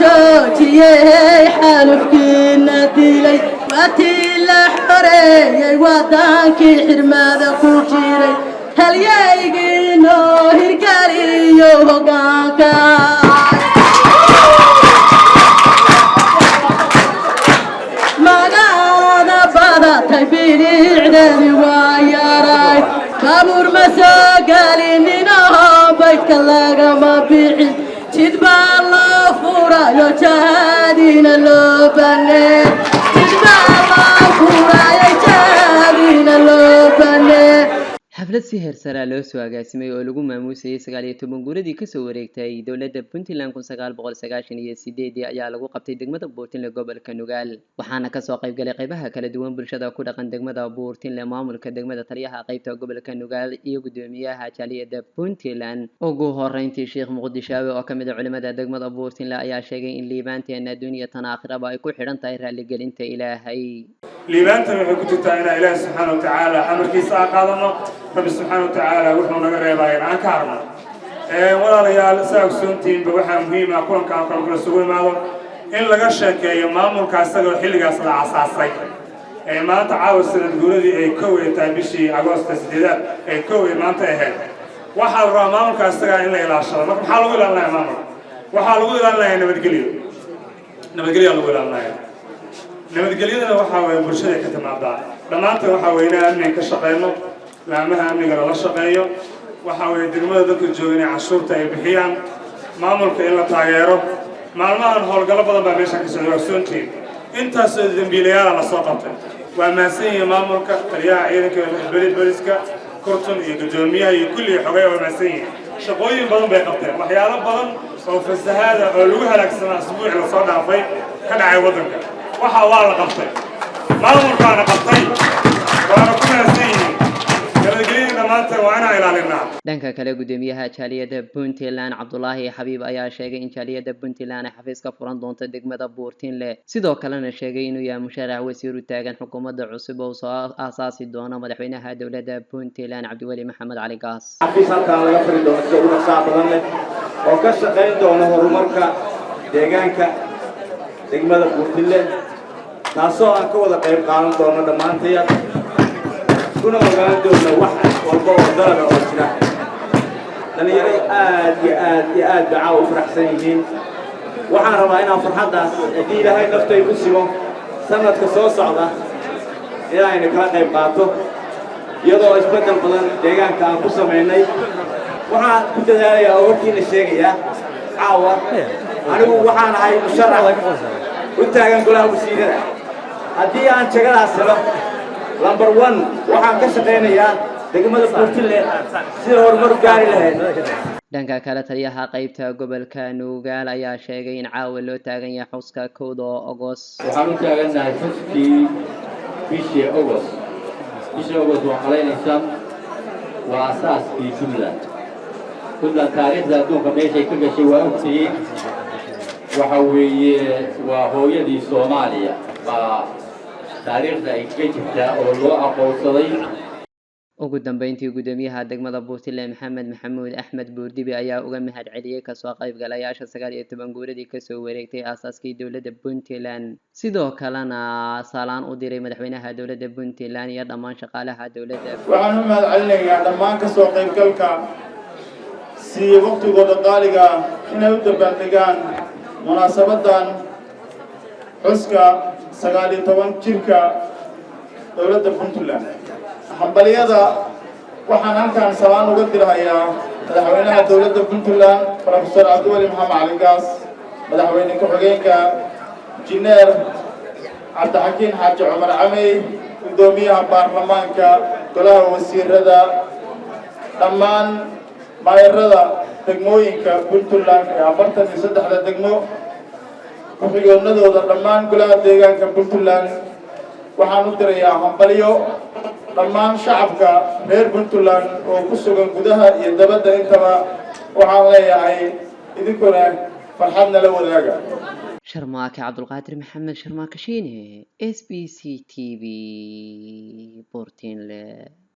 joojiyey xaalufkiina dilay waatii la xoreeyey waddankii xirmada ku jiray halyaygiinoo hirgaliyo hoggaanka magaalada badatay bilicdeedi waa yaray baabuur ma soo gelininaho baydka lagama bixin jid baa loo furayo jahadiina loo banee jid baa loo furayo jahadiina loo banee xaflad si heersaraa loo soo agaasimay oo lagu maamuusayay 19 guuradii kasoo wareegtay dowladda Puntland 1998 ayaa lagu qabtay degmada Buurtinle gobolka Nugaal waxaana ka soo qayb galay qaybaha kala duwan bulshada ku dhaqan degmada Buurtinle maamulka degmada taliyaha qaybta gobolka Nugaal iyo gudoomiyaha jaaliyadda Puntland ugu horeyntii Sheekh Muqdishaawi oo kamid ah culimada degmada Buurtinle ayaa sheegay in liibaanteena dunya tan aakhiraba ay ku xidhan tahay raali gelinta Ilaahay liibaantan waxay ku jirtaa in Ilaahay subhanahu wa ta'ala amarkiisa qaadano رب سبحانه وتعالى وحنا نقرأ باين عن كارما ولا ريال ساق سنتين بوحنا مهمة كون كان كل سوي معه إن لقشة كي مامور كاستجر حل جاسر عصاصي ما تعاوز سنة جولدي كوي تبيشي أغسطس تسديدات كوي ما انتهى وحال مامور كاستجر إلا إلى عشرة ما حلو إلا الله مامور وحلو إلا الله نبتقليه الله إلا الله نبتقليه وحاول برشة كتم عبدا لما أنت وحاولنا أن كشقينه laamaha amniga la shaqeeyo waxa way degmada dadka joogay cashuurta ay bixiyaan maamulka in la taageero maalmahan howlgalo badan baa meesha ka socda soontii intaas dambiilayaal la soo qabtay waa maasanyihiin maamulka taliyaha ciidanka booliska korton iyo gudoomiyaha iyo kulli xogay oo maasanyihiin shaqooyin badan bay qabteen waxyaalo badan oo fasahaada oo lagu halaagsanaa asbuuc la soo dhaafay ka dhacay wadanka waxa waa la qabtay maamulkaana qabtay waana ku maasanyihiin dhanka kale gudoomiyaha jaaliyadda Puntland Cabdullaahi Xabiib ayaa sheegay in jaaliyadda Puntland ay xafiis ka furan doonto degmada Buurtinle sidoo kalena sheegay inuu yahay musharax wasiir u taagan xukuumadda cusub oo soo aasaasi doona madaxweynaha dowladda Puntland Cabdiweli Maxamed Cali Gaas xafiis halkaan laga furi doono si ugu saab badan leh oo ka shaqeyn doona horumarka deegaanka degmada Buurtinle taasoo aan ka wada qayb qaadan doono dhamaanteed kuna ogaan doona wax walba oo dalaba oo jira dhalinyaro aad bacaa u faraxsan yihiin waxaan rabaa inaan farxaddaas haddii ilaahay naftay u simo sanadka soo socda inaynu kala qayb qaato iyadoo isbeddel badan deegaanka aan ku samaynay waxaan ku dadaalayaa oo hortiina sheegayaa caawa anigu waxaan ahay musharax u taagan golaha wasiirada haddii aan jagadaas helo number 1 waxaan ka shaqeynayaa degmada Buurtinle si horumar gaari lahayd dhanka kale taliyaha qaybta gobolka Nugaal ayaa sheegay in caawa loo taagan yahay xuska 1 August waxaan u taaganahay xuskii bishii August waa qaleynaysan waa asaaskii Puntland taariikhda adduunka meeshay ka gashay waa ogtihiin waxa weeye waa hooyadii Soomaaliya taariikhda ay ka jirtaa oo loo aqoonsaday ugu dambeyntii gudoomiyaha degmada Buurtinle Maxamed Maxamuud Axmed Buurdibi ayaa uga mahad celiyay ka soo qaybgalayaasha 19 guuradii ka soo wareegtay aasaaskii dowladda Puntland sidoo kalena salaan u diray madaxweynaha dowladda Puntland iyo dhammaan shaqaalaha dowladda waxaan u mahad celinayaa dhammaan ka soo qaybgalka si waqtigooda qaaliga inay u dabaaldegaan munaasabadan xuska 19 jirka dowladda Puntland hambaliyada waxaan halkaan salaan uga dirayaa madaxweynaha dowladda Puntland Professor Cabdiweli Maxamed Cali Gaas madaxweyne ku-xigeenka injineer Cabdixakiin Xaaji Cumar Camey gudoomiyaha baarlamaanka golaha wasiirada dhammaan maayarada degmooyinka Puntland ee 43 degmo ku-xigeenadooda dhammaan golaha deegaanka Puntland waxaan u dirayaa hambaliyo dhammaan shacabka reer Puntland oo ku sugan gudaha iyo dabadda intaba waxaan leeyahay idinkuna farxadna la wadaaga Sharmaake Cabdulqaadir Maxamed Sharmaake Shiine SBC TV Buurtinle